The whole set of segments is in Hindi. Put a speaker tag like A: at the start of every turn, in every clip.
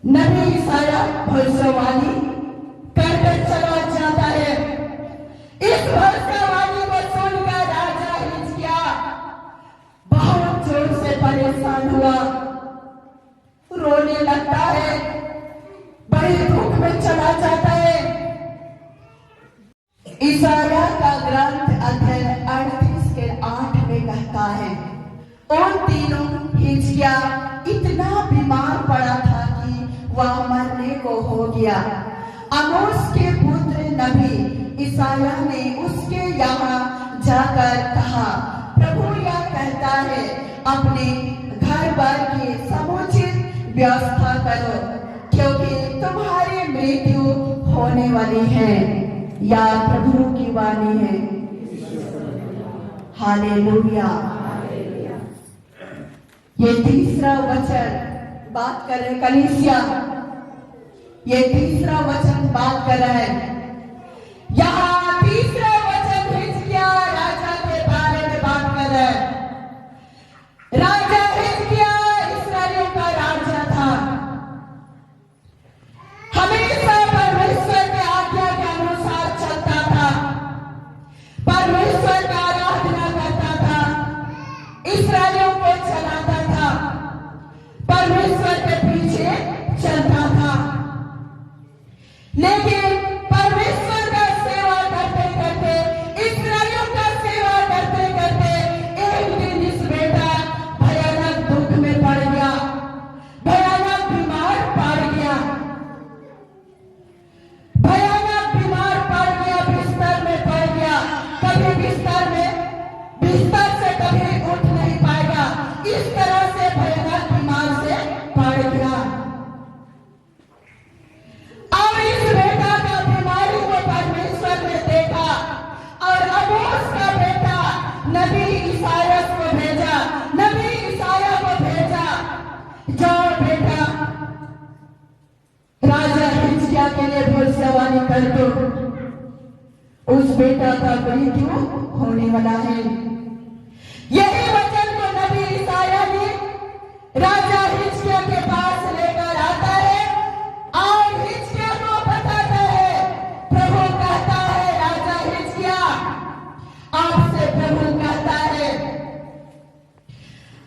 A: नबी ईसाया भविष्यवाणी करकर चला जाता है। इस भविष्यवाणी को सुनकर राजा हिजकिया बहुत जोर से परेशान हुआ, रोने लगता है, बड़े दुख में चला जाता है। ईसाया का ग्रंथ अध्याय 38 के 8 में कहता है, उन तीनों हिजकिया इतना बीमार पड़ा था कि वह मरने को हो गया। आमोस के पुत्र नबी ईसाया ने उसके यहाँ जाकर कहा, प्रभु यह कहता है, अपने घर पर की समुचित व्यवस्था करो, क्योंकि तुम्हारी मृत्यु होने वाली है। या प्रभु की वाणी है। हालेलुया। ये तीसरा वचन बात कर रहे कलीसिया, ये तीसरा वचन बात कर रहा है। यहाँ तीसरा वचन हिजकिया राजा के बारे में बात कर रहा है। राजा हिजकिया इस्राएलियों का राजा था, हमेशा परमेश्वर के आज्ञा के अनुसार चलता था, परमेश्वर का आराधना करता था, इस्राएलियों को चलाता था, परमेश्वर के पीछे चलता था। लेकिन परमेश्वर का सेवा करते करते, इस्राएलियों का सेवा करते करते एक दिन इस बेटा भयानक दुख में पड़ गया, भयानक बीमार पड़ गया, भयानक बीमार पड़ गया, बिस्तर में पड़ गया। कभी बिस्तर से कभी उठ नहीं पाएगा, इस तरह से भयानक बीमार से पड़ गया। अब इस बेटा का बीमारी को परमेश्वर ने देखा और आमोस का बेटा नबी ईसाया को भेजा, नबी ईसाया को भेजा, जाओ बेटा राजा हिजकिया के लिए भविष्यवाणी कर दो, उस बेटा का मृत्यु होने वाला है। यही वचन को नबी ईसाया ने राजा हिजकिया के पास लेकर आता है और हिजकिया को बताता है, प्रभु कहता है, राजा हिजकिया आपसे प्रभु कहता है,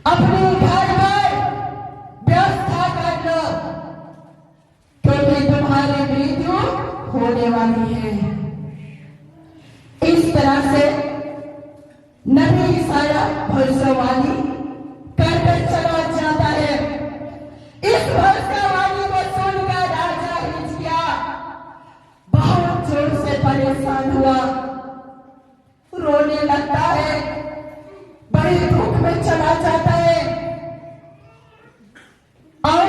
A: अपने घर पर व्यवस्था कर लो, क्योंकि तुम्हारी मृत्यु होने वाली है। इस तरह से नबी ईसाया भविष्यवाणी करकर चला जाता है। इस भविष्यवाणी को सुनकर राजा हिजकिया बहुत जोर से परेशान हुआ, रोने लगता है, बड़े दुख में चला जाता है। और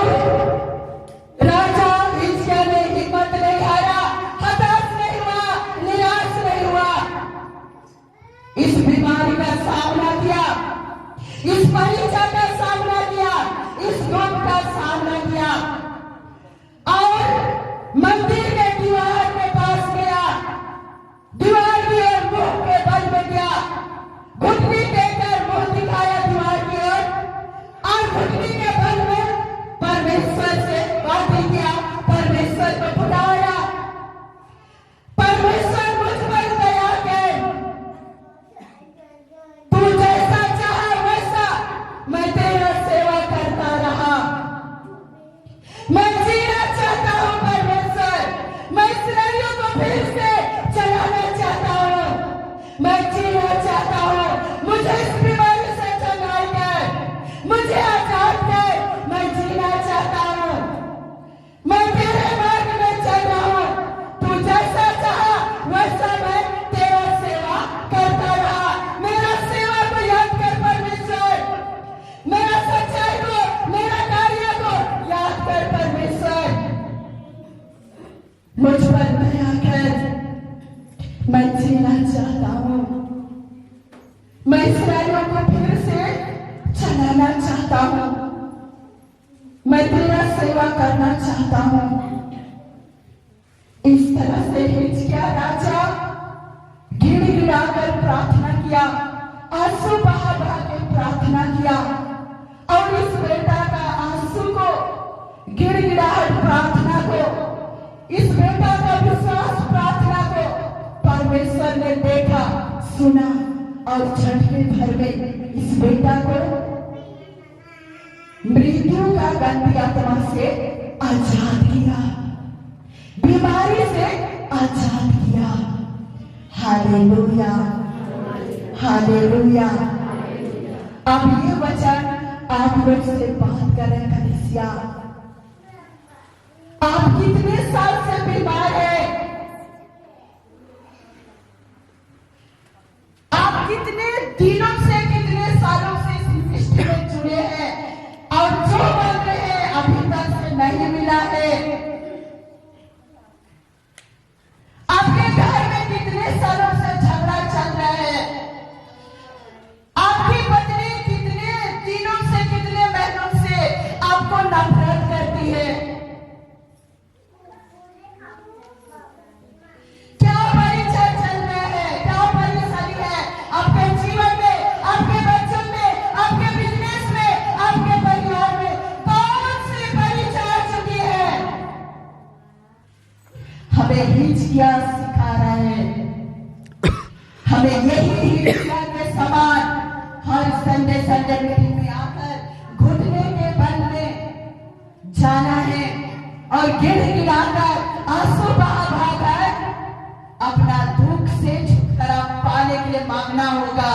A: राजा हिजकिया ने हिम्मत नहीं हारा, हताश नहीं हुआ, निराश नहीं हुआ, इस बीमारी का सामना किया, इस परीक्षा का सामना किया, इस दुख का सामना किया और मंदिर के दीवार के पास गया, दीवार की ओर मुंह के बल में गया, घुटनी देकर मुंह दिखाया दीवार की ओर और घुटनी के बल में परमेश्वर से बातें किया, परमेश्वर को बुलाया, परमेश्वर मुझ पर दया कर, तू जैसा चाहा वैसा मैं तेरा सेवा करता रहा, मैं जीना चाहता हूं परमेश्वर, मैं इस्राएलियों को फिर से चलाना चाहता हूं, मैं जीना चाहता हूं, मुझे इस बीमारी से चंगाई कर, मुझे आजाद कर, मैं जीना चाहता हूं, मैं तेरे मार्ग में चल रहा हूं, तू जैसा चाहा वैसा मैं तेरा सेवा करता रहा। मेरा सेवा को याद कर परमेश्वर, मेरा सच्चाई को, मेरा कार्य को याद कर परमेश्वर, मुझ पर दया कर, मैं जीना चाहता हूं, मैं इस्राएलियों को फिर से चलाना चाहता हूं, मैं तेरा सेवा करना चाहता हूं। इस तरह से हिजकिया राजा गिड़गिड़ाकर प्रार्थना किया, आंसू बहा बहा के प्रार्थना किया और इस बेटा का आंसू को गिड़गिड़ाहट प्रार्थना को, इस बेटा का विश्वास प्रार्थना को परमेश्वर ने देखा, सुना और झटके भर में इस बेटा को मृत्यु का गंदी आत्मा से आजाद किया, बीमारी से आजाद किया। Hallelujah, hallelujah. अब ये वचन आप लोग से बात करें कलीसिया, आप कितने साल से बीमार हैं? आप कितने दिनों से, कितने सालों से इस मिनिस्ट्री में जुड़े हैं और जो बन रहे हैं अभी तक से नहीं मिला है? आपके घर में कितने सालों से झगड़ा चल रहा है? आपकी पत्नी कितने दिनों से, कितने महीनों से आपको नफरत करती है? क्या परिचय चल रहा है? क्या परेशानी है आपके जीवन में, आपके बच्चों में, आपके बिजनेस में, आपके परिवार में? कौन सी परिचय आ चुकी है? हमें हिचकिया सिखा रहा है, हमें यही हिचकिया के समान हर संडे संडे मीटिंग में आकर घुटने के बल में जाना है और गिड़गिड़ाकर आंसू बहा-बहा कर अपना दुख से छुटकारा पाने के लिए मांगना होगा।